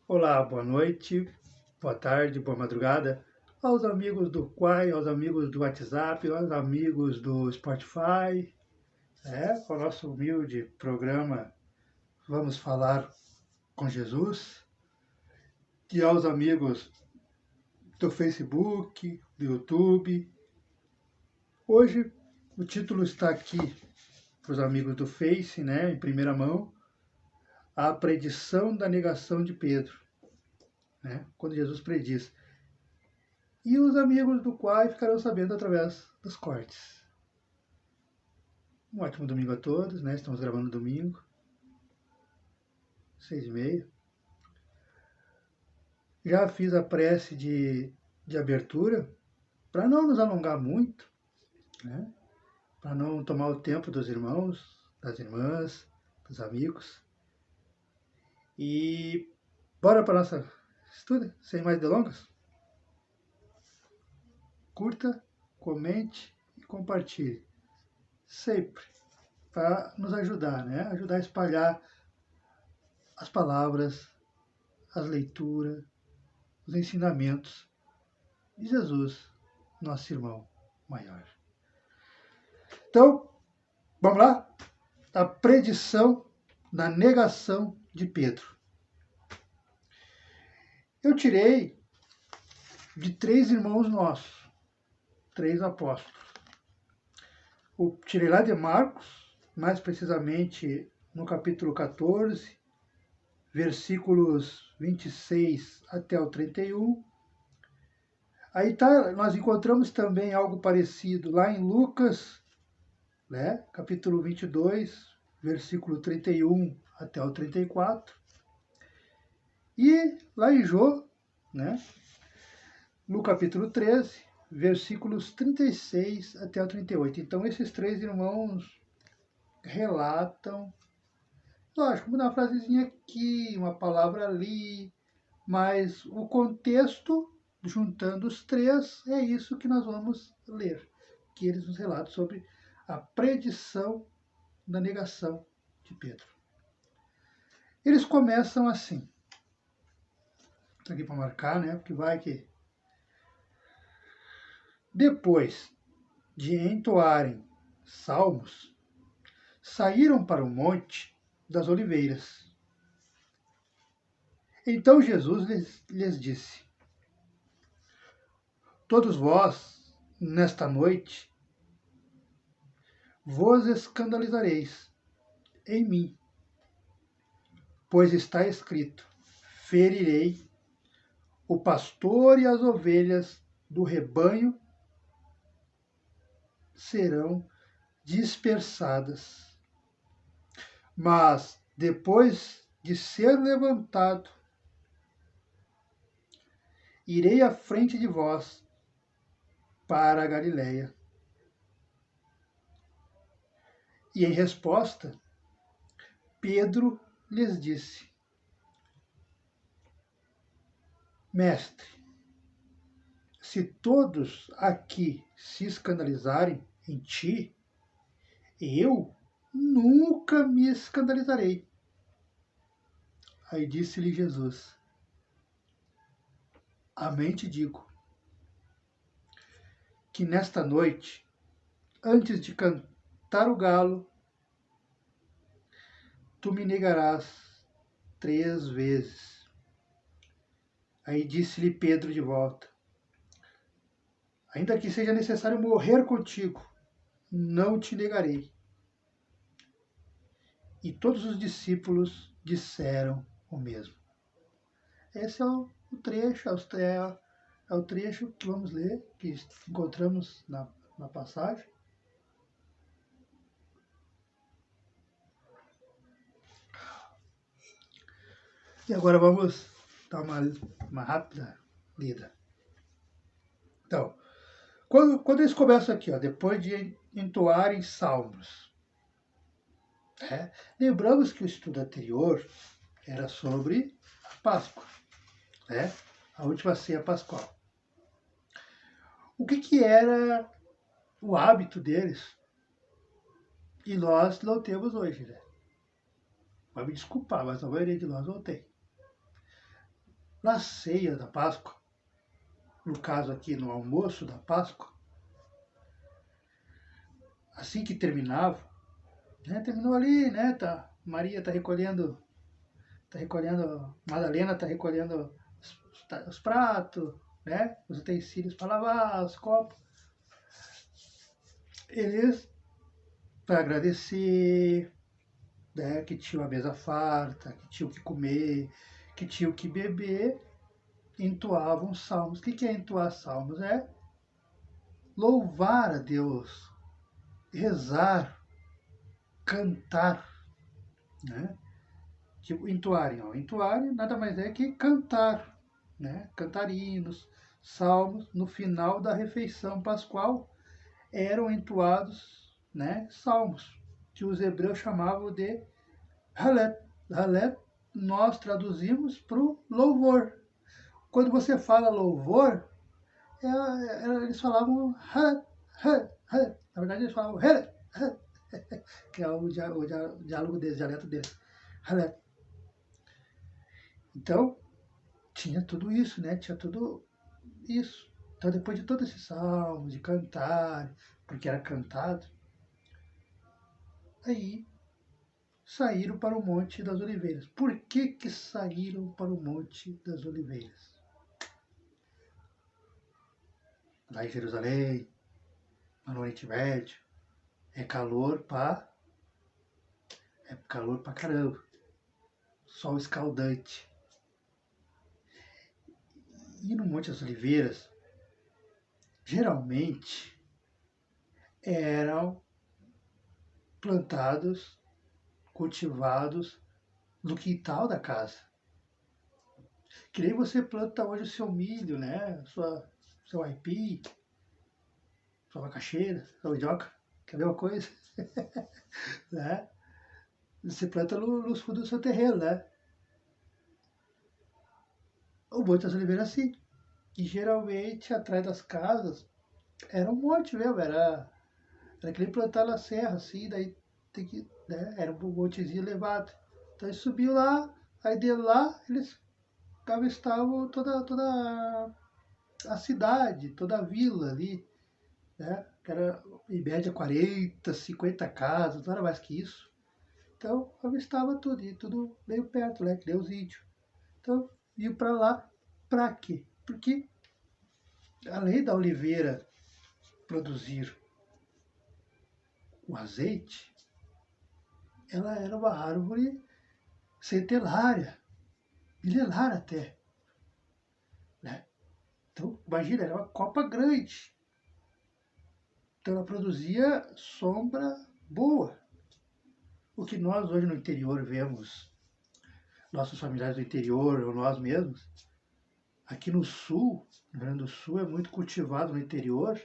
Olá, boa noite, boa tarde, boa madrugada aos amigos do Quai, aos amigos do WhatsApp, aos amigos do Spotify, o nosso humilde programa Vamos Falar com Jesus, e aos amigos do Facebook, do YouTube. Hoje o título está aqui para os amigos do Face, em primeira mão, a predição da negação de Pedro, quando Jesus prediz. E os amigos do Quai ficarão sabendo através dos cortes. Um ótimo domingo a todos, Estamos gravando domingo, 6h30. Já fiz a prece de abertura, para não nos alongar muito, para não tomar o tempo dos irmãos, das irmãs, dos amigos. E bora para a nossa estudo, sem mais delongas? Curta, comente e compartilhe. Sempre para nos ajudar, Ajudar a espalhar as palavras, as leituras, os ensinamentos de Jesus, nosso irmão maior. Então, vamos lá? A predição da negação de Pedro. Eu tirei de 3 irmãos nossos, 3 apóstolos. Eu tirei lá de Marcos, mais precisamente no capítulo 14, versículos 26 até o 31. Aí nós encontramos também algo parecido lá em Lucas, capítulo 22, versículo 31 até o 34. E lá em Jó, no capítulo 13, versículos 36 até o 38. Então, esses 3 irmãos relatam, lógico, uma frasezinha aqui, uma palavra ali, mas o contexto, juntando os 3, é isso que nós vamos ler, que eles nos relatam sobre a predição da negação de Pedro. Eles começam assim, estou aqui para marcar, porque vai que... Depois de entoarem salmos, saíram para o Monte das Oliveiras. Então Jesus lhes disse: Todos vós, nesta noite, vos escandalizareis em mim, pois está escrito: ferirei o pastor e as ovelhas do rebanho serão dispersadas. Mas depois de ser levantado, irei à frente de vós para a Galiléia. E em resposta, Pedro lhes disse: Mestre, se todos aqui se escandalizarem em ti, eu nunca me escandalizarei. Aí disse-lhe Jesus: Amém te digo, que nesta noite, antes de cantar o galo, tu me negarás 3 vezes. Aí disse-lhe Pedro de volta: Ainda que seja necessário morrer contigo, não te negarei. E todos os discípulos disseram o mesmo. Esse é o trecho, é o trecho que vamos ler, que encontramos na passagem. E agora vamos dar uma rápida lida. Então, quando eles começam aqui, depois de entoarem salmos, lembramos que o estudo anterior era sobre a Páscoa, a última ceia pascual. O que era o hábito deles? E nós não temos hoje, Vai me desculpar, mas a maioria de nós não tem. na ceia da Páscoa, no caso aqui no almoço da Páscoa, assim que terminava, né, terminou ali, né, Maria está recolhendo, Madalena está recolhendo os pratos, né, os utensílios para lavar, os copos. Eles, para agradecer, né, que tinha uma mesa farta, que tinha o que comer, que tinha o que beber, entoavam salmos. O que é entoar salmos? É louvar a Deus, rezar, cantar, né? Tipo, entoarem. Ó. Entoarem nada mais é que cantar, né? Cantar hinos, salmos. No final da refeição pascual eram entoados, né, salmos, que os hebreus chamavam de Halel. Halel nós traduzimos para o louvor. Quando você fala louvor, eles falavam na verdade eles falavam que é o diálogo deles, o dialeto deles. Então, tinha tudo isso, né? Tinha tudo isso. Então, depois de todo esse salmo, de cantar, porque era cantado, aí saíram para o Monte das Oliveiras. Por que saíram para o Monte das Oliveiras? Lá em Jerusalém, no Oriente Médio, é calor pra caramba. Sol escaldante. E no Monte das Oliveiras, geralmente, eram plantados, cultivados no quintal da casa. Que nem você planta hoje o seu milho, né? Seu aipim, sua macaxeira, sua mandioca, que é a mesma coisa. Né? Você planta nos fundos do seu terreno, né? O Monte das Oliveiras, sim. E geralmente, atrás das casas, era um monte mesmo, era que nem plantar na serra, assim, daí tem que, né? Era um montezinho elevado. Então eles subiam lá, aí de lá eles avistavam toda a cidade, toda a vila ali, né? Que era em média 40, 50 casas, não era mais que isso. Então avistava tudo, e tudo meio perto, né? Que nem os índios. Então iam para lá, para quê? Porque além da oliveira produzir o azeite, ela era uma árvore centenária, milenar até. Né? Então, imagina, era uma copa grande. Então, ela produzia sombra boa. O que nós hoje no interior vemos, nossos familiares do interior, ou nós mesmos, aqui no sul, no Rio Grande do Sul, é muito cultivado no interior,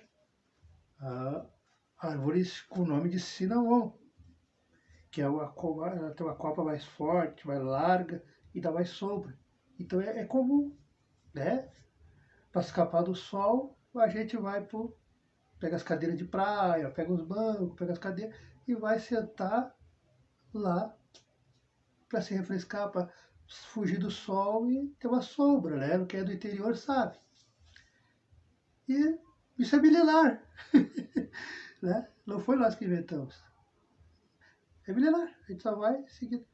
árvores com o nome de cinnamon, que ela tem uma copa mais forte, mais larga e dá mais sombra. Então é comum, né? Para escapar do sol, a gente vai pega as cadeiras de praia, pega os bancos, pega as cadeiras e vai sentar lá para se refrescar, para fugir do sol e ter uma sombra, né? Quem é do interior sabe. E isso é milenar, né? Não foi nós que inventamos. É milenar, a gente só vai seguir.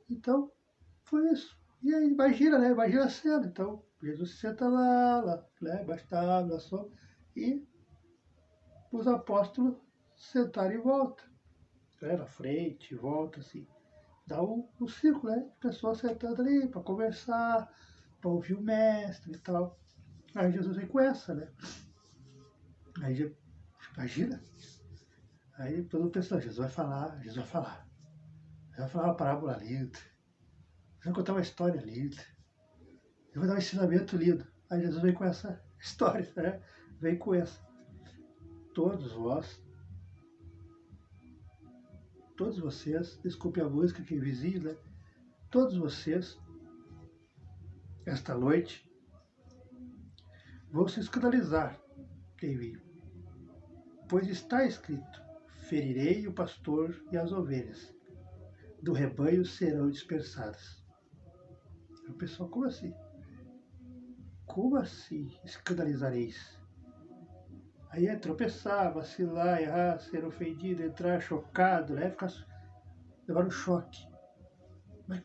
Então, foi isso. E aí, imagina, né? Imagina a cena. Então, Jesus se senta lá, né? Embaixo da sombra, e os apóstolos sentaram em volta, né? Na frente, em volta, assim. Dá o círculo, né? De pessoas sentando ali para conversar, para ouvir o mestre e tal. Aí Jesus vem com essa, né? Aí, imagina. Aí todo mundo pensa, Jesus vai falar. Jesus vai falar uma parábola linda. Vai contar uma história linda. Ele vai dar um ensinamento lindo. Aí Jesus vem com essa história, né? Vem com essa. Todos vós, todos vocês, desculpe a música que é invisível, né? Todos vocês, esta noite, vão se escandalizar em mim. Pois está escrito, ferirei o pastor e as ovelhas, do rebanho serão dispersadas. O pessoal, como assim? Como assim escandalizareis? Aí é tropeçar, vacilar, errar, ser ofendido, entrar chocado, né? Levar um choque. Mas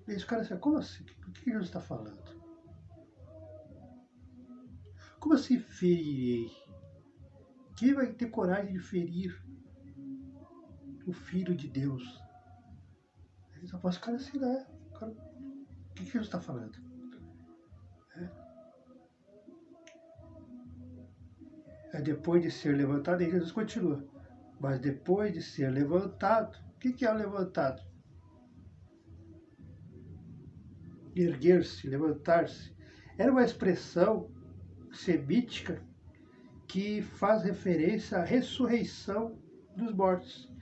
esse cara assim, como assim? O que Jesus está falando? Como assim ferirei? Quem vai ter coragem de ferir o Filho de Deus? Ele só pode ficar assim, né? O que Jesus está falando? É depois de ser levantado, e Jesus continua. Mas depois de ser levantado, o que é o levantado? Erguer-se, levantar-se. Era uma expressão semítica que faz referência à ressurreição dos mortos.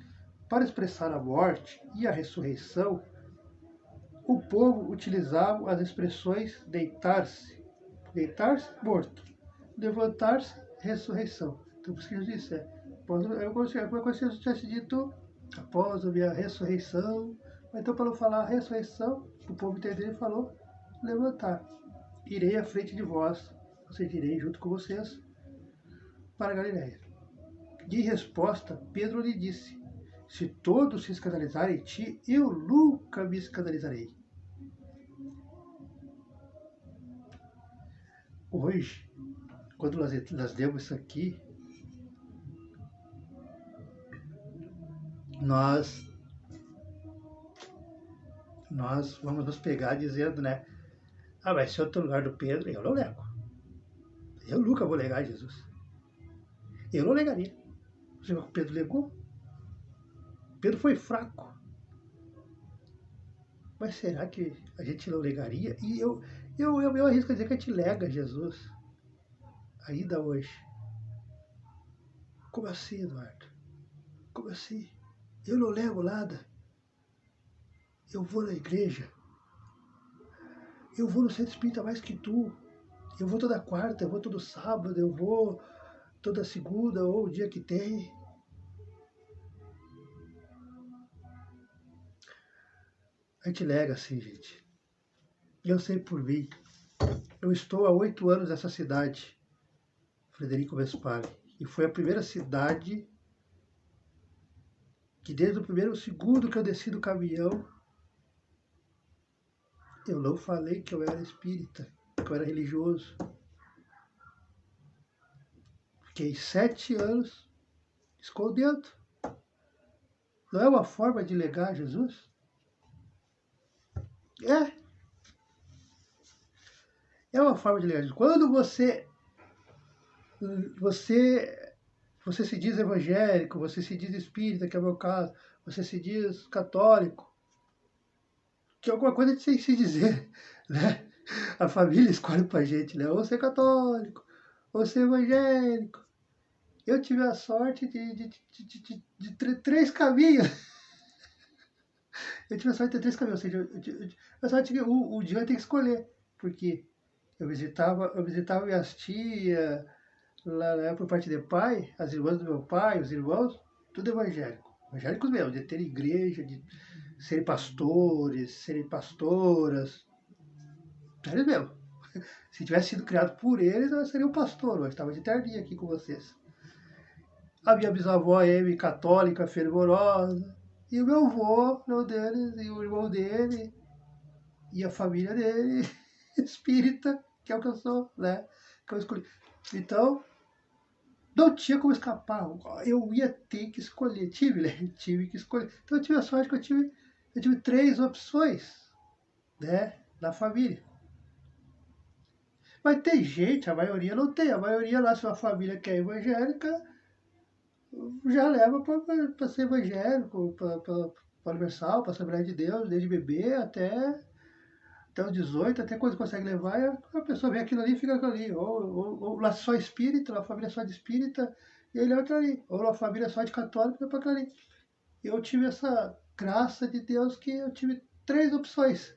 Para expressar a morte e a ressurreição, o povo utilizava as expressões deitar-se, morto, levantar-se, ressurreição. Então, por isso que Jesus disse, como se Jesus tivesse dito, após a minha ressurreição, então para não falar ressurreição, o povo entendeu e falou, levantar. Irei à frente de vós, ou seja, irei junto com vocês para a Galiléia. De resposta, Pedro lhe disse, se todos se escandalizarem em ti, eu nunca me escandalizarei. Hoje, quando nós lemos isso aqui, nós vamos nos pegar dizendo, né? Ah, mas se eu estou no lugar do Pedro, eu não nego. Eu nunca vou negar Jesus. Eu não negaria. Você viu que o Pedro negou? Pedro foi fraco. Mas será que a gente não negaria? E eu arrisco a dizer que a gente nega Jesus. Ainda hoje. Como assim, Eduardo? Como assim? Eu não nego nada. Eu vou na igreja. Eu vou no centro espírita mais que tu. Eu vou toda quarta, eu vou todo sábado, eu vou toda segunda ou o dia que tem. A gente nega assim, gente. Eu sei por mim. Eu estou há 8 anos nessa cidade, Frederico Vespari. E foi a primeira cidade que desde o primeiro segundo que eu desci do caminhão, eu não falei que eu era espírita, que eu era religioso. Fiquei 7 anos escondendo. Não é uma forma de negar Jesus? É uma forma de negar Jesus. Quando você se diz evangélico, você se diz espírita, que é o meu caso, você se diz católico, que é alguma coisa de se dizer, né? A família escolhe pra gente, né? Ou ser católico, ou ser evangélico. Eu tive a sorte de ter 3 caminhos. Eu tive a sorte de ter 3 caminhos, ou seja, eu tive a sorte que o dia eu tenho que escolher, porque eu visitava minhas tias, lá, né, por parte de pai, as irmãs do meu pai, os irmãos, tudo evangélico. Evangélicos mesmo, de ter igreja, de serem pastores, serem pastoras. Sério mesmo. Se tivesse sido criado por eles, eu seria um pastor. Eu estava de terninha aqui com vocês. A minha bisavó é católica, fervorosa. E o meu avô, meu deles, e o irmão dele, e a família dele, espírita, que é o que eu sou, né? Que eu escolhi. Então, não tinha como escapar. Eu ia ter que escolher. Tive que escolher. Então eu tive a sorte que eu tive 3 opções, né? Na família. Mas tem gente, a maioria não tem. A maioria lá, se uma família que é evangélica, já leva para ser evangélico, para Universal, para Assembleia de Deus, desde bebê até os 18, até quando consegue levar, e a pessoa vê aquilo ali e fica ali. Ou lá só espírita, uma família só de espírita, e ele vai para ali. Ou uma família só de católico, vai para ali. Eu tive essa graça de Deus que eu tive 3 opções.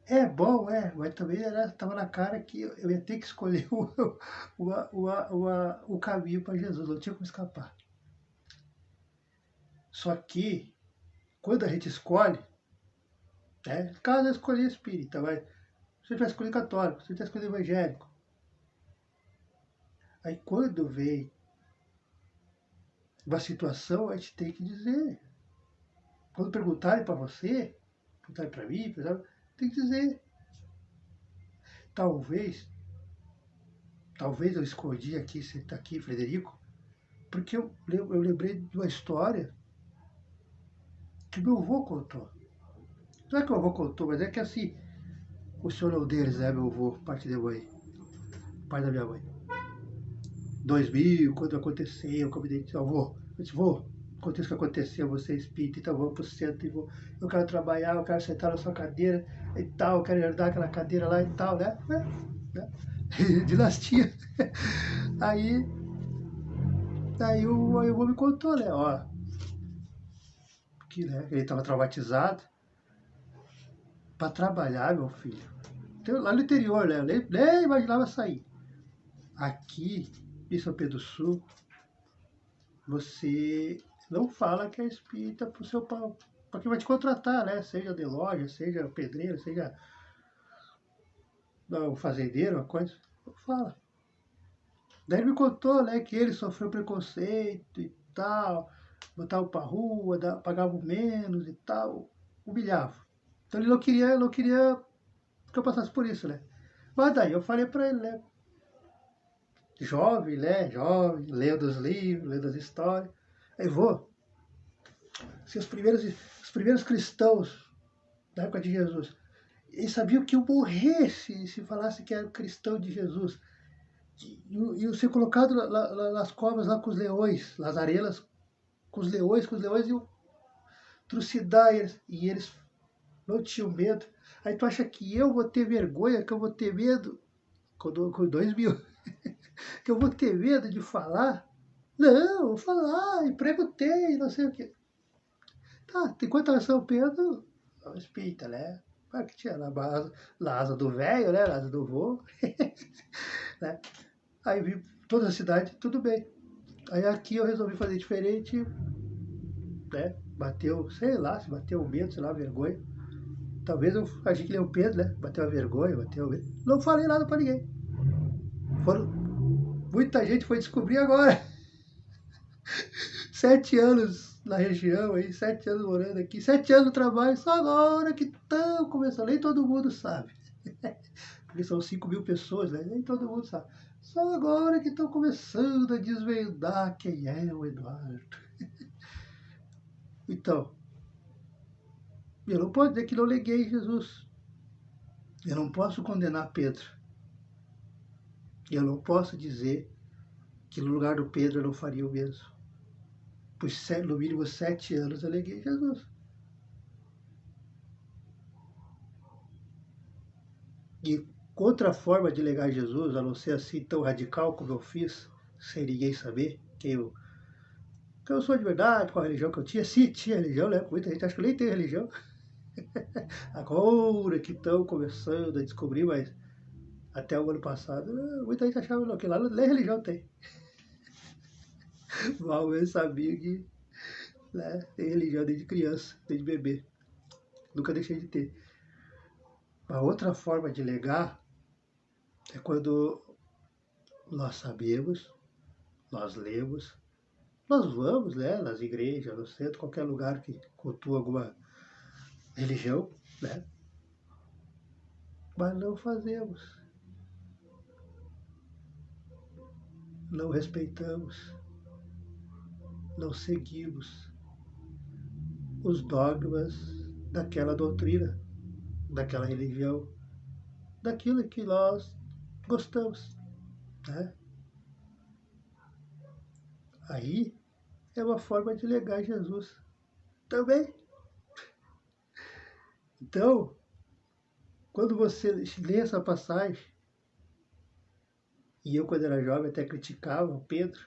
É bom, mas também estava na cara que eu ia ter que escolher o caminho para Jesus, não tinha como escapar. Só que, quando a gente escolhe, né, caso eu escolhi espírita, mas Se eu tivesse escolhido católico, se eu tivesse escolhido evangélico. Aí quando vem uma situação, a gente tem que dizer. Quando perguntarem para você, perguntarem para mim, tem que dizer. Talvez eu escondi aqui, você está aqui, Frederico, porque eu lembrei de uma história que meu avô contou. Não é que o avô contou, mas é que assim, o senhor Lourdes, né, meu avô, parte da mãe, pai da minha mãe. 2000, quando aconteceu, como eu disse, avô, eu disse, vô, aconteça o que aconteceu, você é espírita, então vamos pro centro, e vou, eu quero trabalhar, eu quero sentar na sua cadeira e tal, eu quero herdar aquela cadeira lá e tal, né? Dinastia. Aí o avô me contou, né, ó, que né, ele estava traumatizado para trabalhar, meu filho. Então, lá no interior, né, eu nem imaginava sair. Aqui, em São Pedro do Sul, você não fala que é espírita pro seu pau. Porque vai te contratar, né? Seja de loja, seja pedreiro, seja um fazendeiro, uma coisa. Não fala. Daí ele me contou, né, que ele sofreu preconceito e tal, botava pra rua, pagava menos e tal, humilhava. Então ele não queria que eu passasse por isso, né? Mas daí eu falei pra ele, né? Jovem, né? Jovem, lendo os livros, lendo as histórias. Aí vou. Se os primeiros cristãos da época de Jesus, eles sabiam que eu morresse se falasse que era cristão de Jesus. E eu ser colocado nas covas lá com os leões, nas arenas, com os leões iam trucidar eles. E eles não tinham medo. Aí tu acha que eu vou ter vergonha, que eu vou ter medo, com 2000, que eu vou ter medo de falar? Não, vou falar, emprego tem, não sei o quê. Tá, enquanto era São Pedro, é um espírita, né? Claro que tinha na asa do velho, né? Na asa do vô. Né? Aí vi toda a cidade, tudo bem. Aí aqui eu resolvi fazer diferente, né? Bateu, sei lá, se bateu o medo, sei lá, vergonha. Talvez eu agi que nem o Pedro, né? Bateu a vergonha, bateu o medo. Não falei nada pra ninguém. Muita gente foi descobrir agora. 7 anos na região aí, 7 anos morando aqui, 7 anos no trabalho, só agora que estão começando, nem todo mundo sabe. Porque são 5.000 pessoas, né? Nem todo mundo sabe. Só agora que estão começando a desvendar quem é o Eduardo. Então, eu não posso dizer que não neguei Jesus. Eu não posso condenar Pedro. Eu não posso dizer que no lugar do Pedro eu não faria o mesmo. Por no mínimo 7 anos eu neguei Jesus. E outra forma de negar Jesus, a não ser assim tão radical como eu fiz, sem ninguém saber quem eu sou de verdade, qual a religião que eu tinha, se tinha religião, né? Muita gente acha que eu nem tenho religião. Agora que estão começando a descobrir, mas até o ano passado, muita gente achava que lá nem religião tem. Mal eu sabia que, né, tem religião desde criança, desde bebê. Nunca deixei de ter. A outra forma de negar é quando nós sabemos, nós lemos, nós vamos, né, nas igrejas, no centro, qualquer lugar que cultua alguma religião, né? Mas não fazemos. Não respeitamos. Não seguimos os dogmas daquela doutrina, daquela religião, daquilo que nós gostamos, né? Aí é uma forma de negar Jesus também. Então, quando você lê essa passagem, e eu quando era jovem até criticava o Pedro,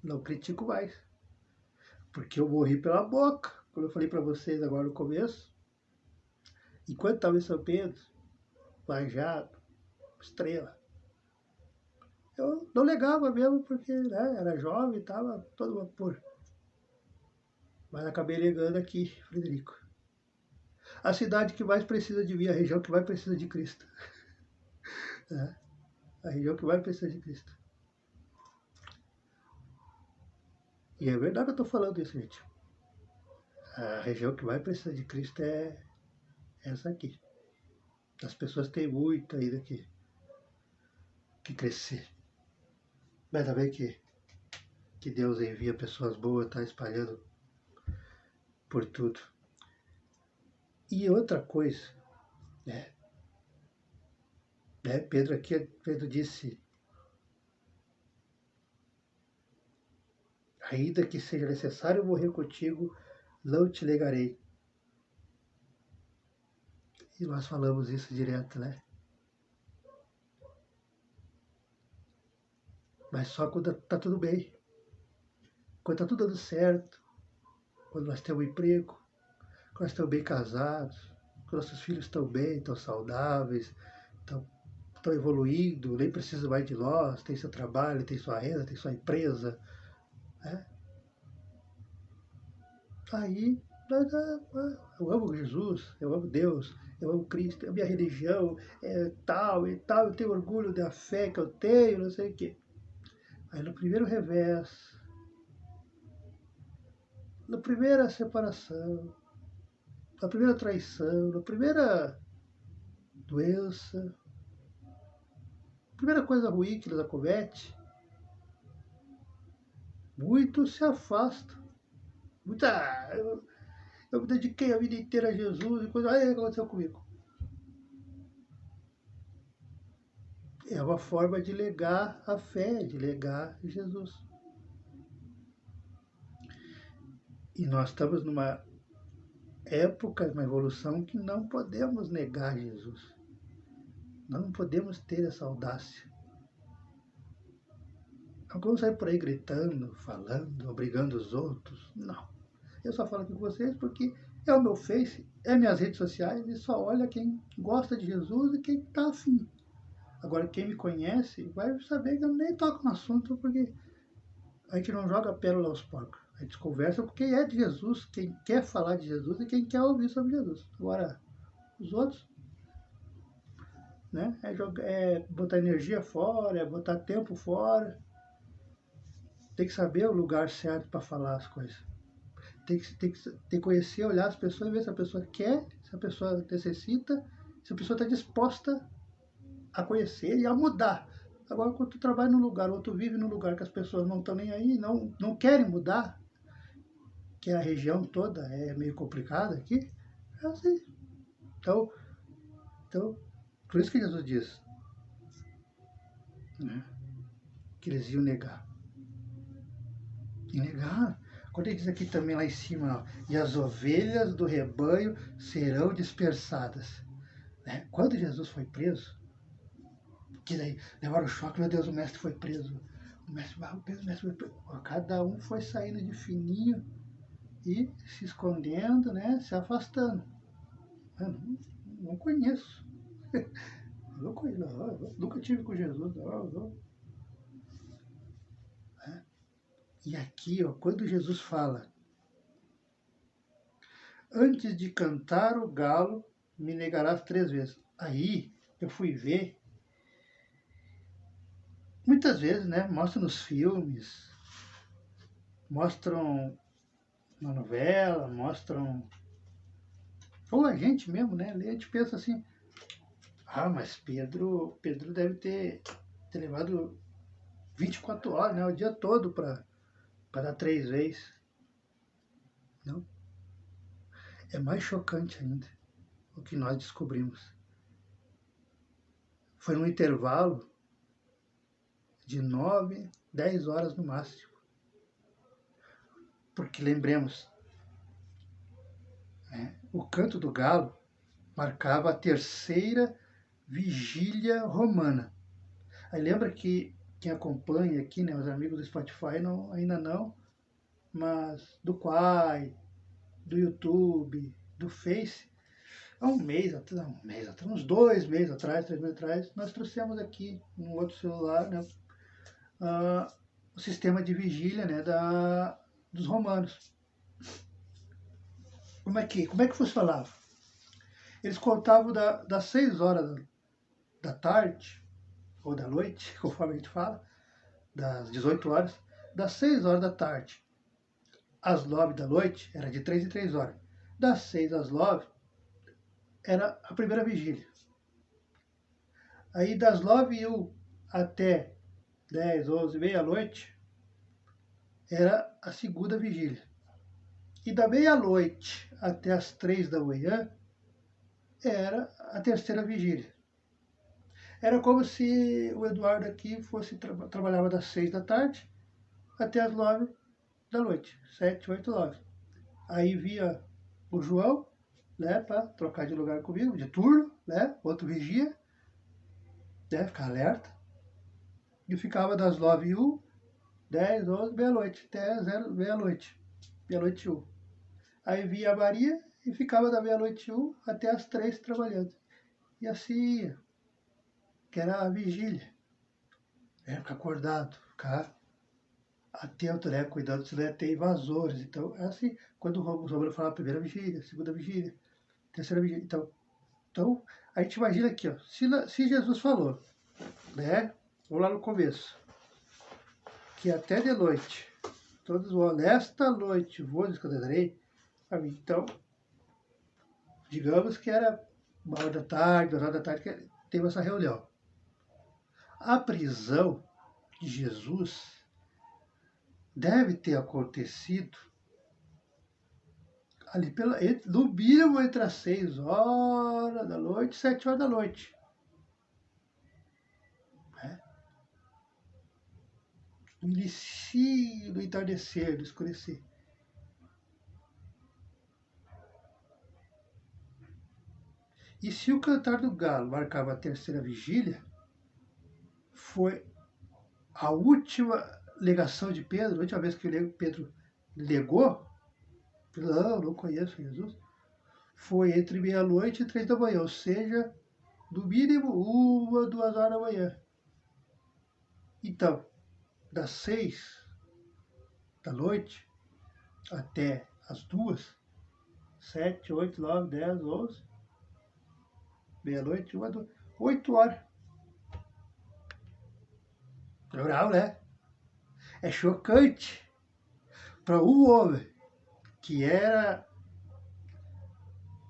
não critico mais, porque eu morri pela boca, como eu falei para vocês agora no começo. Enquanto estava em São Pedro, Lajado, Estrela, eu não negava mesmo, porque né, era jovem e estava todo vapor. Mas acabei negando aqui, Frederico. a cidade que mais precisa de mim, a região que mais precisa de Cristo. É, a região que mais precisa de Cristo. E é verdade que eu estou falando isso, gente. A região que mais precisa de Cristo é essa aqui. As pessoas têm muito ainda que crescer. Mas também que Deus envia pessoas boas, está espalhando por tudo. E outra coisa, né? Pedro disse, ainda que seja necessário morrer contigo, não te negarei. E nós falamos isso direto, né? Mas só quando está tudo bem. Quando está tudo dando certo. Quando nós temos um emprego. Quando nós estamos bem casados. Quando nossos filhos estão bem, estão saudáveis, estão evoluindo, nem precisa mais de nós, tem seu trabalho, tem sua renda, tem sua empresa. Né? Aí, eu amo Jesus, eu amo Deus, eu amo Cristo, a minha religião é tal e tal, eu tenho orgulho da fé que eu tenho, não sei o quê. Aí no primeiro revés, na primeira separação, na primeira traição, na primeira doença, primeira coisa ruim que nos acomete, muitos se afastam. Eu me dediquei a vida inteira a Jesus e coisa, aí aconteceu comigo. É uma forma de legar a fé, de legar Jesus. E nós estamos numa época, uma evolução que não podemos negar Jesus. Nós não podemos ter essa audácia. Não vamos sair por aí gritando, falando, obrigando os outros. Não. Eu só falo aqui com vocês porque é o meu Face, é minhas redes sociais e só olha quem gosta de Jesus e quem está afim. Agora, quem me conhece vai saber que eu nem toco no assunto porque a gente não joga pérola aos porcos. A gente conversa com quem é de Jesus, quem quer falar de Jesus e quem quer ouvir sobre Jesus. Agora, os outros, né? É botar energia fora, é botar tempo fora. Tem que saber o lugar certo para falar as coisas. Tem que conhecer, olhar as pessoas e ver se a pessoa quer, se a pessoa necessita, se a pessoa está disposta a conhecer e a mudar. Agora, quando tu trabalha num lugar, ou tu vive num lugar que as pessoas não estão nem aí, não querem mudar, que a região toda é meio complicada aqui, é assim. Então, por isso que Jesus diz, né, que eles iam negar. E negar. Quando ele diz aqui também lá em cima, ó, e as ovelhas do rebanho serão dispersadas. Né? Quando Jesus foi preso, que daí levaram o choque, meu Deus, o mestre foi preso. O mestre foi preso. Cada um foi saindo de fininho e se escondendo, né? Se afastando. Eu não conheço. Eu nunca tive com Jesus. Não. E aqui, ó, quando Jesus fala, antes de cantar o galo, me negarás 3 vezes. Aí eu fui ver, muitas vezes, né? Mostram nos filmes, mostram na novela, mostram. Ou a gente mesmo, né? A gente pensa assim, mas Pedro deve ter levado 24 horas, né? O dia todo para dar 3 vezes. Não. É mais chocante ainda o que nós descobrimos. Foi num intervalo de 9, 10 horas no máximo. Porque lembremos, né, o canto do galo marcava a 3ª vigília romana. Aí lembra que quem acompanha aqui, né, os amigos do Spotify, ainda não, mas do Quai, do YouTube, do Face, há uns 2 meses atrás, 3 meses atrás, nós trouxemos aqui um outro celular, né, o sistema de vigília, né, dos romanos. Como é que funcionava? Eles contavam das 6 horas da tarde, ou da noite, conforme a gente fala, das 18 horas, das 6 horas da tarde às 9 da noite, era de 3 em 3 horas. Das 6 às 9 era a primeira vigília. Aí das 9h01 até 10, 11, meia-noite, era a segunda vigília. E da meia-noite até as 3 da manhã, era a terceira vigília. Era como se o Eduardo aqui trabalhava das 6 da tarde até as 9 da noite. 7, 8, 9. Aí via o João, né, para trocar de lugar comigo, de turno, né, outro vigia, né, ficar alerta. E ficava das 9h01, 10, 11, meia-noite, até meia-noite, meia-noite 1. Aí via a Maria e ficava da meia-noite 1 até as 3 trabalhando. E assim ia, que era a vigília. Ficar acordado, ficar atento, né, cuidando se não ia ter invasores. Então, é assim, quando o Romano falava primeira vigília, segunda vigília, terceira vigília. Então a gente imagina aqui, ó, se Jesus falou, né, vamos lá no começo, que até de noite, todos vão, nesta noite vos escandarei, então, digamos que era 1h da tarde, 2h da tarde, que teve essa reunião. A prisão de Jesus deve ter acontecido ali no mínimo entre as 6 horas da noite e 7 horas da noite. Né? No início do entardecer, do escurecer. E se o cantar do galo marcava a terceira vigília, foi a última legação de Pedro, a última vez que Pedro legou, não conheço Jesus, foi entre meia-noite e 3 da manhã, ou seja, no mínimo 1, 2 horas da manhã. Então, das 6 da noite até as 2, 7, 8, 9, 10, 11, meia-noite, 1, 2, 8 horas. Rural, né? É chocante para um homem que era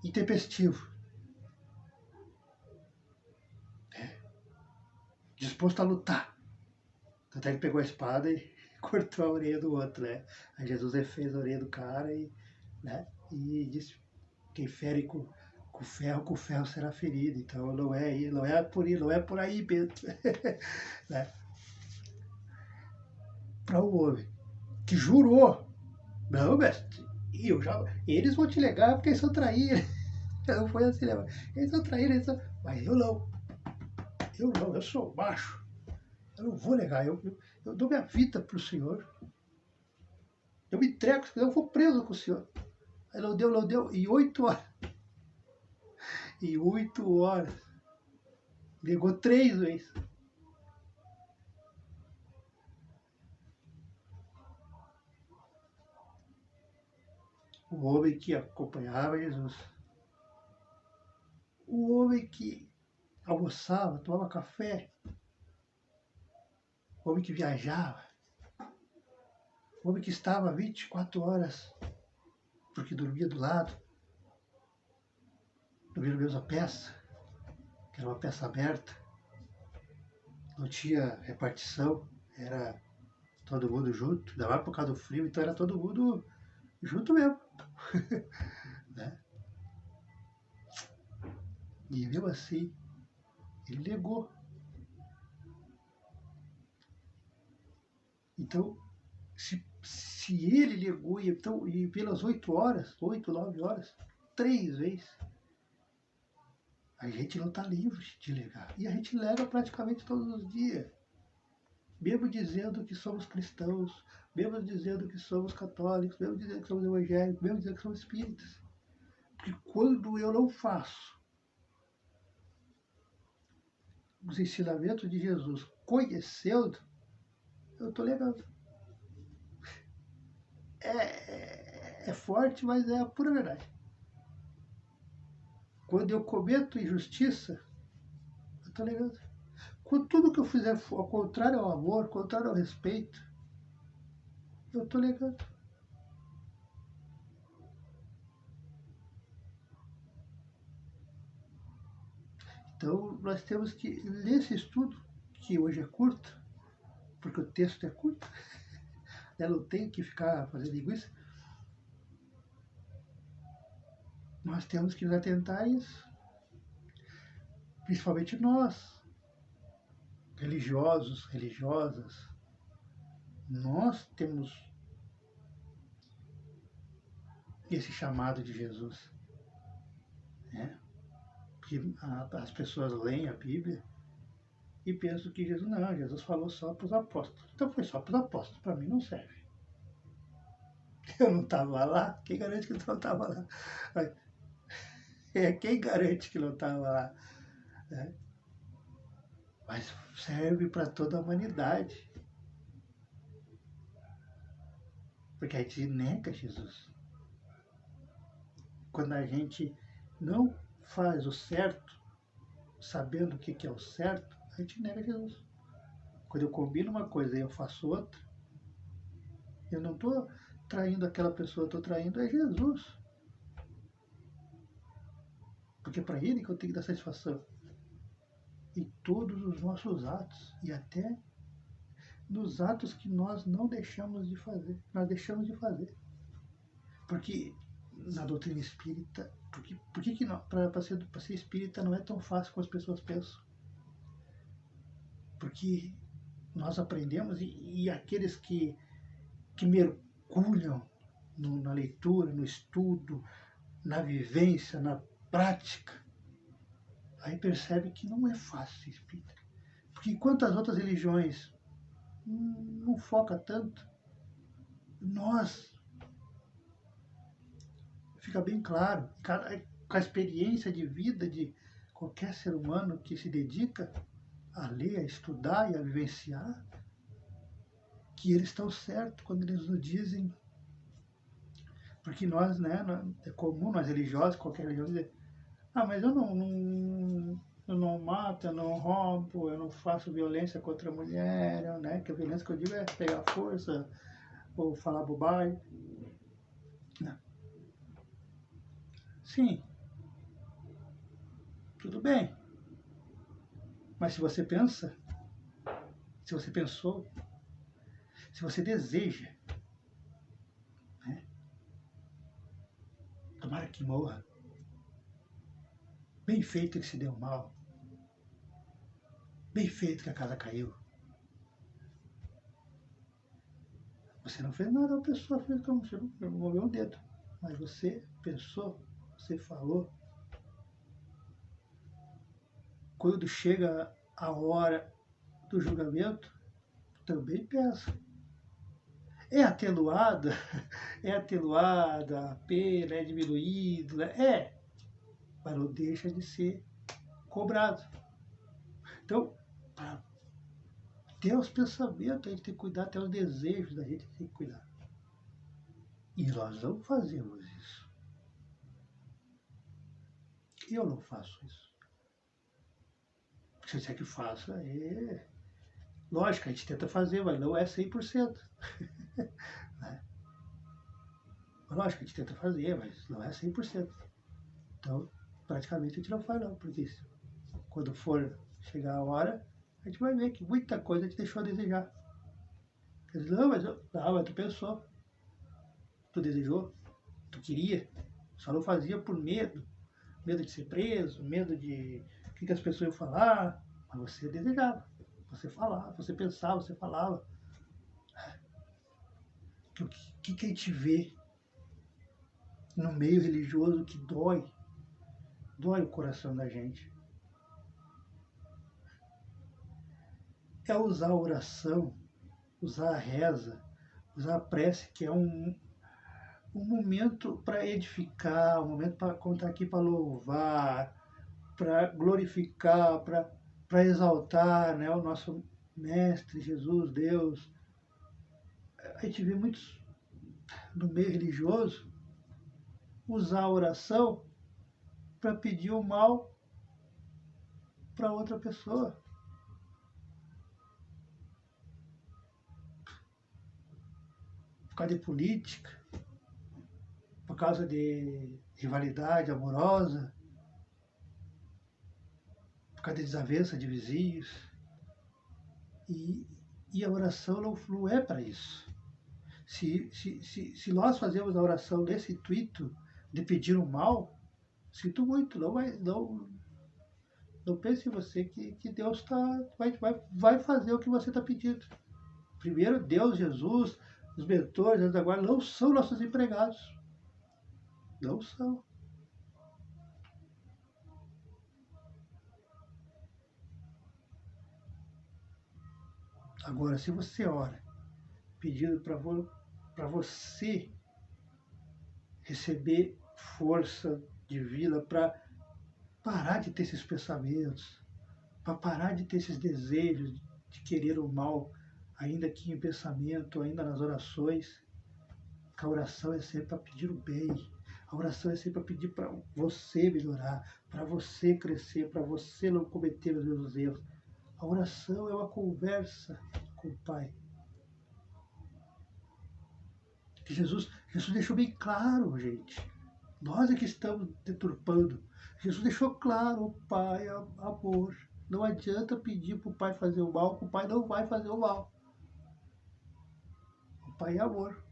intempestivo, né? Disposto a lutar. Até ele pegou a espada e cortou a orelha do outro, né? Aí Jesus fez a orelha do cara né? E disse: quem fere com o ferro será ferido. Então não é por aí, Pedro. Né? Para o homem que jurou: não, mestre, eles vão te legar porque eles são traíras. Não foi assim, né? Eles são traíras, mas eu não, eu sou macho. Eu não vou negar, eu dou minha vida para o Senhor. Eu me entrego, eu vou preso com o Senhor. Aí não deu, e 8 horas. E 8 horas. Negou 3 vezes. O homem que acompanhava Jesus. O homem que almoçava, tomava café. O homem que viajava. O homem que estava 24 horas, porque dormia do lado. Dormia na mesma peça, que era uma peça aberta. Não tinha repartição, era todo mundo junto, ainda mais por causa do frio, então era todo mundo junto mesmo. Né? E mesmo assim, ele negou. Então, se ele negou, então, e pelas 8 horas, 8, 9 horas, 3 vezes, a gente não está livre de negar. E a gente nega praticamente todos os dias. Mesmo dizendo que somos cristãos, mesmo dizendo que somos católicos, mesmo dizendo que somos evangélicos, mesmo dizendo que somos espíritas. Porque quando eu não faço os ensinamentos de Jesus conhecendo, eu estou negando. É forte, mas é a pura verdade. Quando eu cometo injustiça, eu estou negando. Quando tudo que eu fizer ao contrário ao amor, ao contrário ao respeito, eu estou negando. Então, nós temos que ler esse estudo, que hoje é curto, porque o texto é curto, eu não tenho que ficar fazendo linguiça. Nós temos que nos atentar a isso. Principalmente nós, religiosos, religiosas, nós temos esse chamado de Jesus. Né? Porque as pessoas leem a Bíblia e pensam que Jesus falou só para os apóstolos. Então foi só para os apóstolos, para mim não serve. Eu não estava lá, quem garante que eu não estava lá? Quem garante que não estava lá? Né? Mas serve para toda a humanidade. Porque a gente nega Jesus. Quando a gente não faz o certo, sabendo o que é o certo, a gente nega Jesus. Quando eu combino uma coisa e eu faço outra, eu não estou traindo aquela pessoa, eu estou traindo é Jesus. Porque é para ele que eu tenho que dar satisfação. Em todos os nossos atos. E até nos atos que nós não deixamos de fazer. Nós deixamos de fazer. Porque na doutrina espírita, por que para ser espírita não é tão fácil como as pessoas pensam? Porque nós aprendemos e aqueles que mergulham na leitura, no estudo, na vivência, na prática, aí percebe que não é fácil ser espírita. Porque enquanto as outras religiões não foca tanto, nós, fica bem claro, com a experiência de vida de qualquer ser humano que se dedica a ler, a estudar e a vivenciar, que eles estão certos quando eles nos dizem. Porque nós, né, é comum nós religiosos, qualquer religião, dizer: mas eu não mato, eu não roubo, eu não faço violência contra a mulher, né? Que a violência que eu digo é pegar força ou falar bobagem. Não. Sim, tudo bem. Mas se você pensa, se você pensou, se você deseja, né? Tomara que morra. Bem feito que se deu mal. Bem feito que a casa caiu. Você não fez nada, a pessoa fez como você não moveu o dedo. Mas você pensou, você falou. Quando chega a hora do julgamento, também pensa. É atenuada a pena, é diminuído, né? Mas não deixa de ser cobrado. Então, para ter os pensamentos, a gente tem que cuidar, até os desejos da gente tem que cuidar. E nós não fazemos isso. Eu não faço isso. Se eu disser que faço, lógico, a gente tenta fazer, mas não é 100%. Né? Lógico, a gente tenta fazer, mas não é 100%. Então, praticamente a gente não faz não, porque quando for chegar a hora, a gente vai ver que muita coisa te deixou a desejar. Eles não, mas tu pensou, tu desejou, tu queria, só não fazia por medo de ser preso, medo de o que as pessoas iam falar, mas você desejava, você falava, você pensava, você falava. O que a gente vê no meio religioso que dói o coração da gente? É usar a oração, usar a reza, usar a prece, que é um momento para edificar, um momento para contar aqui, para louvar, para glorificar, para exaltar, né, o nosso Mestre, Jesus, Deus. A gente vê muitos no meio religioso usar a oração para pedir o mal para outra pessoa. Por causa de política, por causa de rivalidade amorosa, por causa de desavença de vizinhos. E a oração não é para isso. Se nós fazemos a oração nesse intuito de pedir o mal, sinto muito, não pense em você que Deus vai fazer o que você está pedindo. Primeiro, Deus, Jesus, os mentores, agora não são nossos empregados. Não são. Agora, se você ora pedindo para você receber força divina para parar de ter esses pensamentos, para parar de ter esses desejos de querer o mal, ainda aqui em pensamento, ainda nas orações, que a oração é sempre para pedir o bem. A oração é sempre para pedir para você melhorar, para você crescer, para você não cometer os mesmos erros. A oração é uma conversa com o Pai. Que Jesus deixou bem claro, gente. Nós é que estamos deturpando. Jesus deixou claro, o Pai é amor. Não adianta pedir para o Pai fazer o mal, que o Pai não vai fazer o mal. O Pai é amor.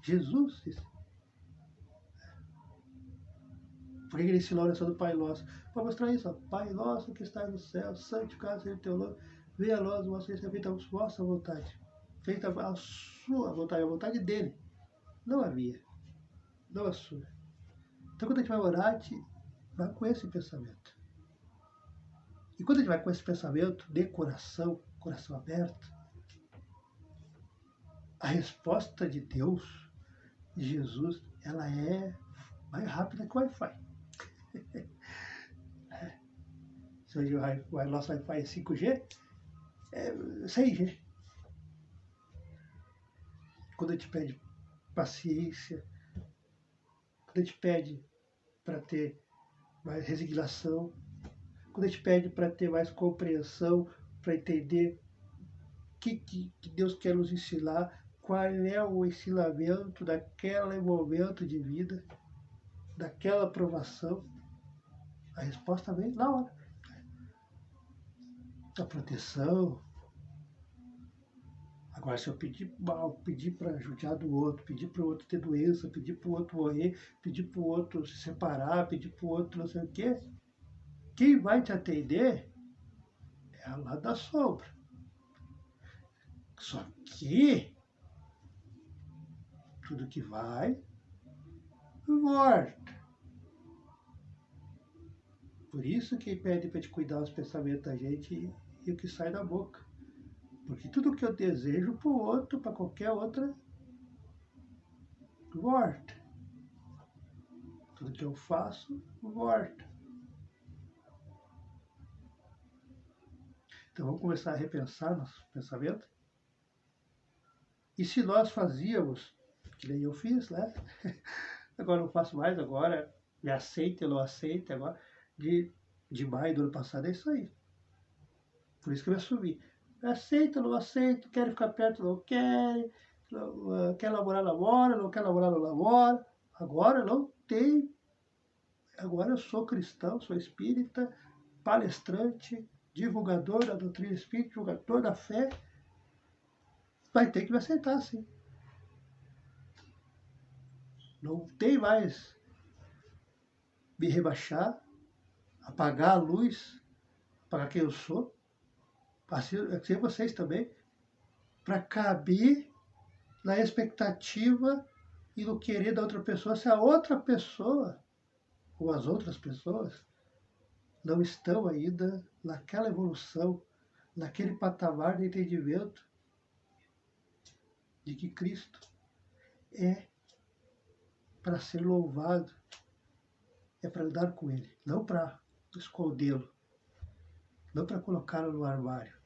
Jesus disse. Por que ele ensinou a oração do Pai Nosso? Para mostrar isso, ó. Pai Nosso que está no céu, santificado seja o teu nome. Venha a nós, vossa seja feita a vossa vontade. Feita a sua vontade, a vontade dele. Não a minha. Não a sua. Então quando a gente vai orar, a gente vai com esse pensamento. E quando a gente vai com esse pensamento de coração aberto, a resposta de Deus, de Jesus, ela é mais rápida que o Wi-Fi. Se hoje o nosso Wi-Fi é 5G, é 6G. Quando a gente pede paciência, quando a gente pede para ter mais resignação, quando a gente pede para ter mais compreensão, para entender o que Deus quer nos ensinar, qual é o ensinamento daquele momento de vida, daquela provação, a resposta vem na hora. A proteção. Agora, se eu pedir mal, pedir para judiar do outro, pedir para o outro ter doença, pedir para o outro morrer, pedir para o outro se separar, pedir para o outro não sei o quê, quem vai te atender é a lá da sombra. Só que tudo que vai, volta. Por isso que pede para te cuidar os pensamentos da gente e o que sai da boca. Porque tudo que eu desejo para o outro, para qualquer outra, volta. Tudo que eu faço, volta. Então vamos começar a repensar nosso pensamento. E se nós fazíamos, que nem eu fiz, né? Agora não faço mais, agora me aceita, eu não aceito, agora de maio do ano passado é isso aí. Por isso que eu me assumi. Aceita, não aceito, quer ficar perto, não quer, quer namorar, namora, não quer namorar, não namora. Agora não tem. Agora eu sou cristão, sou espírita, palestrante, divulgador da doutrina espírita, divulgador da fé. Vai ter que me aceitar, sim. Não tem mais me rebaixar, apagar a luz, apagar quem eu sou, assim vocês também, para caber na expectativa e no querer da outra pessoa, se a outra pessoa ou as outras pessoas não estão ainda naquela evolução, naquele patamar de entendimento de que Cristo é para ser louvado, é para andar com Ele, não para escondê-lo, não para colocá-lo no armário.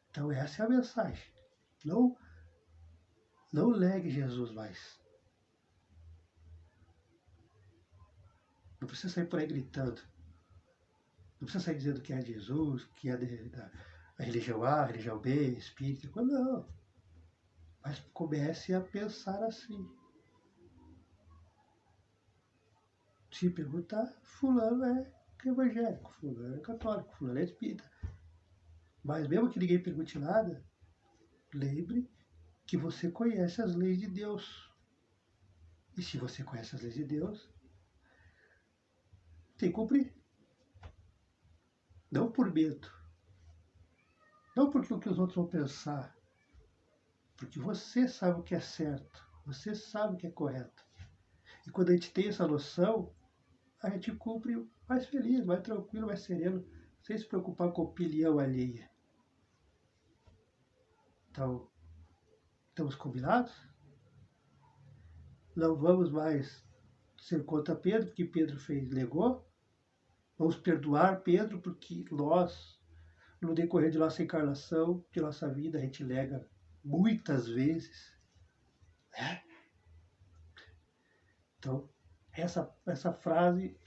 Então essa é a mensagem. Não negue Jesus mais. Não precisa sair por aí gritando. Não precisa sair dizendo que é de Jesus, que é da religião A, religião B, espírita. Não. Mas comece a pensar assim. Se perguntar, fulano é evangélico, fulano é católico, fulano é espírita. Mas mesmo que ninguém pergunte nada, lembre que você conhece as leis de Deus. E se você conhece as leis de Deus, tem que cumprir. Não por medo. Não porque o que os outros vão pensar. Porque você sabe o que é certo. Você sabe o que é correto. E quando a gente tem essa noção, a gente cumpre mais feliz, mais tranquilo, mais sereno, sem se preocupar com a opinião alheia. Então, estamos combinados? Não vamos mais ser contra Pedro, porque Pedro legou. Vamos perdoar Pedro, porque nós, no decorrer de nossa encarnação, de nossa vida, a gente lega muitas vezes. Né? Então, essa frase,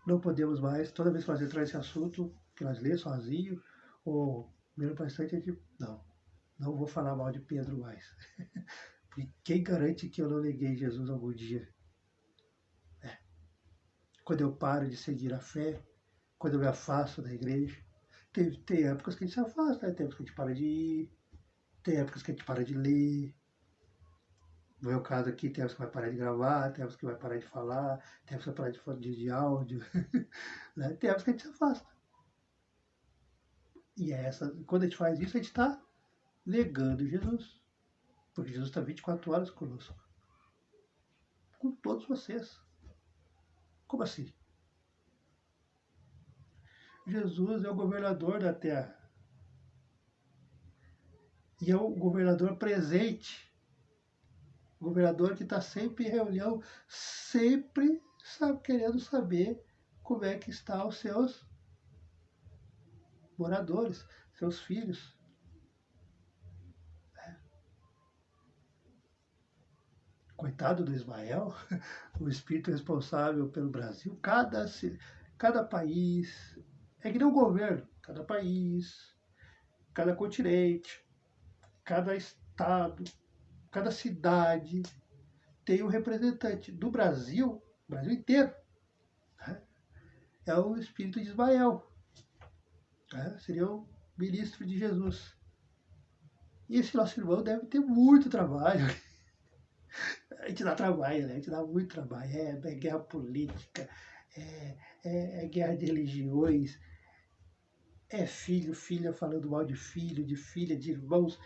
não podemos mais, toda vez que nós entrar nesse assunto, que nós lê sozinho, ou mesmo bastante, a gente, não vou falar mal de Pedro mais. Porque quem garante que eu não neguei Jesus algum dia? Quando eu paro de seguir a fé, quando eu me afasto da igreja, tem épocas que a gente se afasta, né? Tem épocas que a gente para de ir, tem épocas que a gente para de ler. No meu caso aqui, tem épocas que vai parar de gravar, tem épocas que vai parar de falar, tem épocas que vai parar de áudio. Né? Tem épocas que a gente se afasta. E quando a gente faz isso, a gente está negando Jesus. Porque Jesus está 24 horas conosco. Com todos vocês. Como assim? Jesus é o governador da terra. E é o governador presente. O governador que está sempre em reunião, sempre querendo saber como é que estão os seus moradores, seus filhos. Coitado do Ismael, o espírito responsável pelo Brasil. Cada país, é que nem um governo, cada país, cada continente, cada estado, cada cidade tem um representante do Brasil inteiro. Né? É o espírito de Ismael. Né? Seria o ministro de Jesus. E esse nosso irmão deve ter muito trabalho. A gente dá trabalho, né? A gente dá muito trabalho. É guerra política, é guerra de religiões, é filho, filha falando mal de filho, de filha, de irmãos.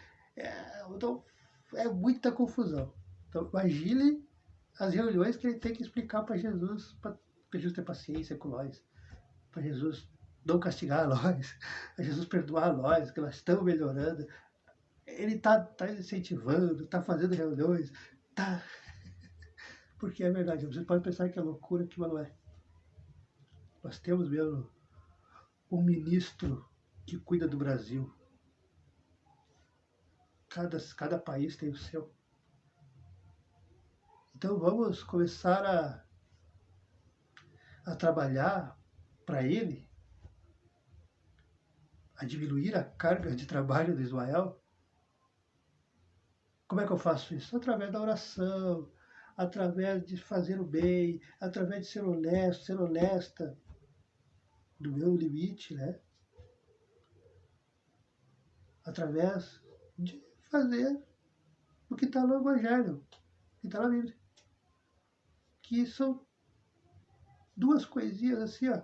Então, é muita confusão. Então, imagine as reuniões que ele tem que explicar para Jesus, para Jesus ter paciência com nós, para Jesus não castigar nós, para Jesus perdoar nós, que nós estamos melhorando. Ele está incentivando, está fazendo reuniões, está... Porque é verdade, você pode pensar que é loucura, que não é. Nós temos mesmo um ministro que cuida do Brasil. Cada país tem o seu. Então vamos começar a trabalhar para ele, a diminuir a carga de trabalho do Ismael. Como é que eu faço isso? Através da oração, através de fazer o bem, através de ser honesto, ser honesta do meu limite, né? Através de fazer o que está no Evangelho, o que está na Bíblia. Que são duas coisinhas assim, ó.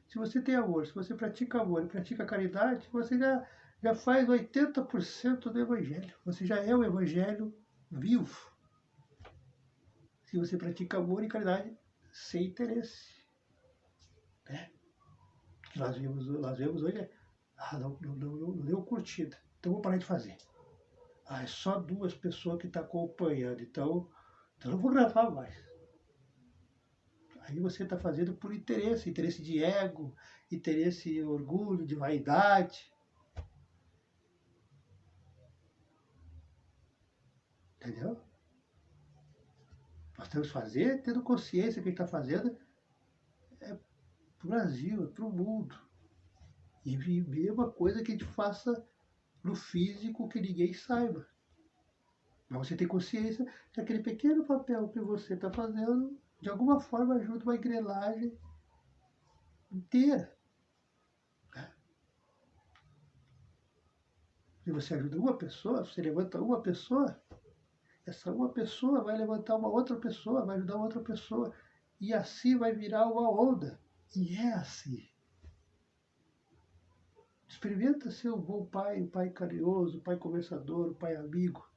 Se você tem amor, se você pratica amor e pratica caridade, você já faz 80% do Evangelho. Você já é o Evangelho vivo. Se você pratica amor e caridade sem interesse. Né? O que nós vemos hoje não deu curtida. Então vou parar de fazer. É só 2 pessoas que estão acompanhando. Então eu não vou gravar mais. Aí você está fazendo por interesse de ego, interesse de orgulho, de vaidade. Entendeu? Nós temos que fazer tendo consciência que a gente está fazendo é para o Brasil, é para o mundo. E viver uma coisa que a gente faça no físico que ninguém saiba. Mas você tem consciência que aquele pequeno papel que você está fazendo, de alguma forma ajuda uma engrenagem inteira. Se você ajuda uma pessoa, você levanta uma pessoa, essa uma pessoa vai levantar uma outra pessoa, vai ajudar outra pessoa. E assim vai virar uma onda. E é assim. Experimenta ser um bom pai, um pai carinhoso, um pai conversador, um pai amigo,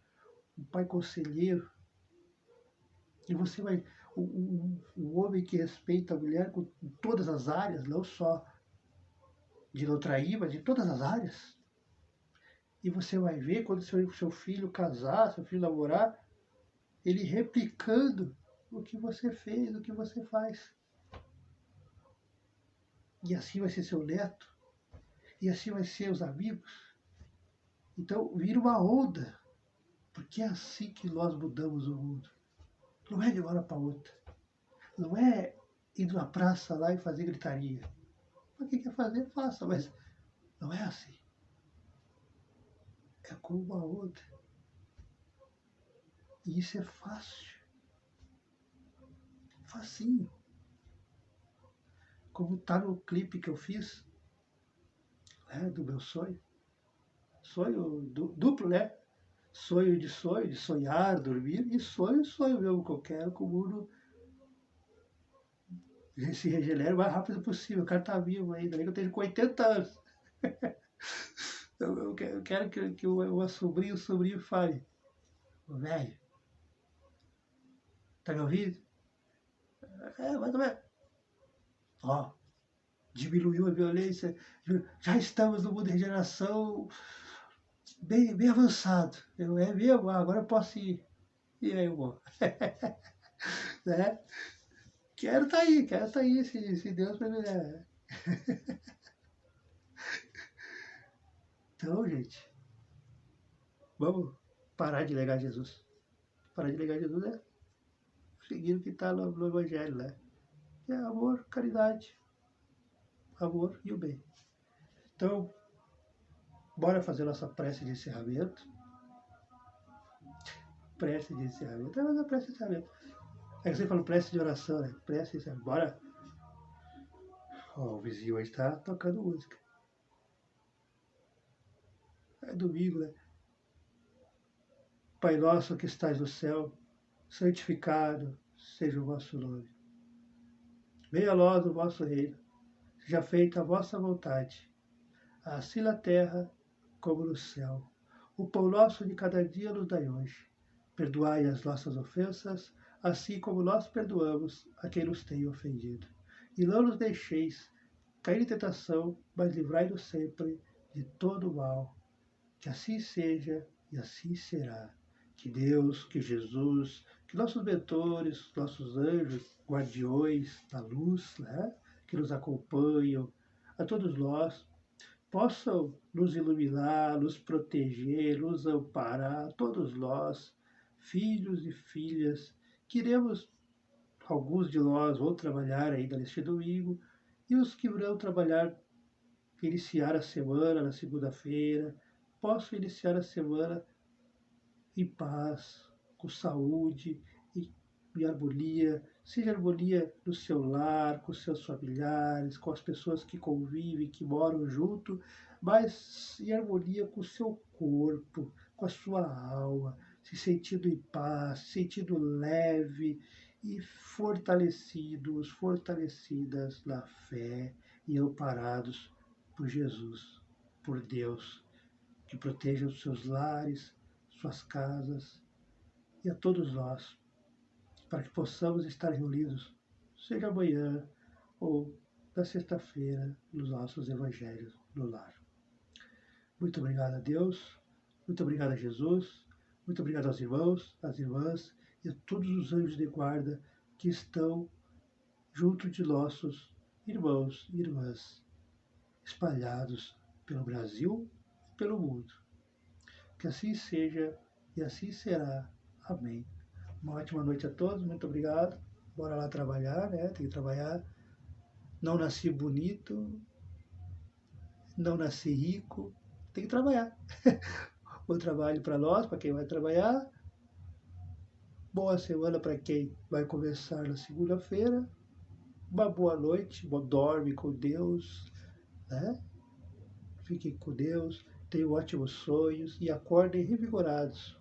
um pai conselheiro. E você vai. Um homem que respeita a mulher em todas as áreas, não só de não trair, mas em todas as áreas. E você vai ver quando seu filho casar, seu filho namorar, ele replicando o que você fez, o que você faz. E assim vai ser seu neto. E assim vai ser os amigos. Então vira uma onda. Porque é assim que nós mudamos o mundo. Não é de uma hora para outra. Não é ir na praça lá e fazer gritaria. Mas quem quer fazer, faça. Mas não é assim. É como uma onda. E isso é fácil. Facinho. Como está no clipe que eu fiz, né, do meu sonho. Sonho duplo, né? Sonho, de sonhar, dormir, e sonho mesmo, que eu quero que o mundo se regenere o mais rápido possível. O cara tá vivo ainda, eu tenho 80 anos. Eu quero que o sobrinho fale, velho, tá me ouvindo? É, mais ou menos. Ó, diminuiu a violência, já estamos no mundo de regeneração bem avançado. É mesmo? Agora eu posso ir. E aí, eu vou. Né? Quero tá aí, se Deus me der. Então, gente, vamos parar de negar Jesus. Parar de negar Jesus é seguir o que está no Evangelho, né? É amor, caridade, amor e o bem. Então, bora fazer nossa prece de encerramento. Prece de encerramento. É, mas é prece de encerramento. É que você falou prece de oração, né? Prece de encerramento. Bora. Ó, o vizinho aí está tocando música. É domingo, né? Pai nosso que estás no céu, santificado seja o vosso nome. Venha a nós o vosso reino. Seja feita a vossa vontade, assim na terra como no céu. O pão nosso de cada dia nos dai hoje. Perdoai as nossas ofensas, assim como nós perdoamos a quem nos tem ofendido. E não nos deixeis cair em tentação, mas livrai-nos sempre de todo o mal. Que assim seja e assim será. Que Deus, que Jesus, que nossos mentores, nossos anjos, guardiões da luz, né, que nos acompanham, a todos nós, possam nos iluminar, nos proteger, nos amparar, todos nós, filhos e filhas, queremos, alguns de nós vão trabalhar ainda neste domingo, e os que irão trabalhar, iniciar a semana na segunda-feira, possam iniciar a semana em paz, com saúde e harmonia, seja harmonia no seu lar, com seus familiares, com as pessoas que convivem, que moram junto, mas em harmonia com o seu corpo, com a sua alma, se sentindo em paz, se sentindo leve e fortalecidos, fortalecidas na fé e amparados por Jesus, por Deus, que proteja os seus lares, suas casas e a todos nós, para que possamos estar reunidos, seja amanhã ou na sexta-feira, nos nossos evangelhos no lar. Muito obrigado a Deus, muito obrigado a Jesus, muito obrigado aos irmãos, às irmãs e a todos os anjos de guarda que estão junto de nossos irmãos e irmãs, espalhados pelo Brasil e pelo mundo. Que assim seja e assim será. Amém. Uma ótima noite a todos, muito obrigado. Bora lá trabalhar, né? Tem que trabalhar. Não nasci bonito, não nasci rico, tem que trabalhar. Bom trabalho para nós, para quem vai trabalhar. Boa semana para quem vai começar na segunda-feira. Uma boa noite, dorme com Deus, né? Fiquem com Deus, tenham ótimos sonhos e acordem revigorados,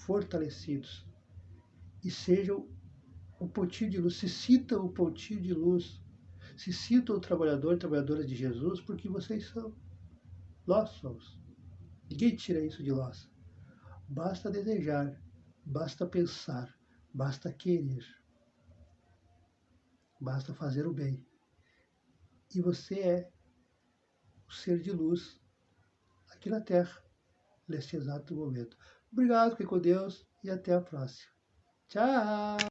fortalecidos. E sejam um pontinho de luz, se sintam um pontinho de luz, se sintam trabalhador e trabalhadora de Jesus, porque vocês são. Nós somos. Ninguém tira isso de nós. Basta desejar, basta pensar, basta querer, basta fazer o bem. E você é o ser de luz aqui na Terra, neste exato momento. Obrigado, fique com Deus e até a próxima. Tchau!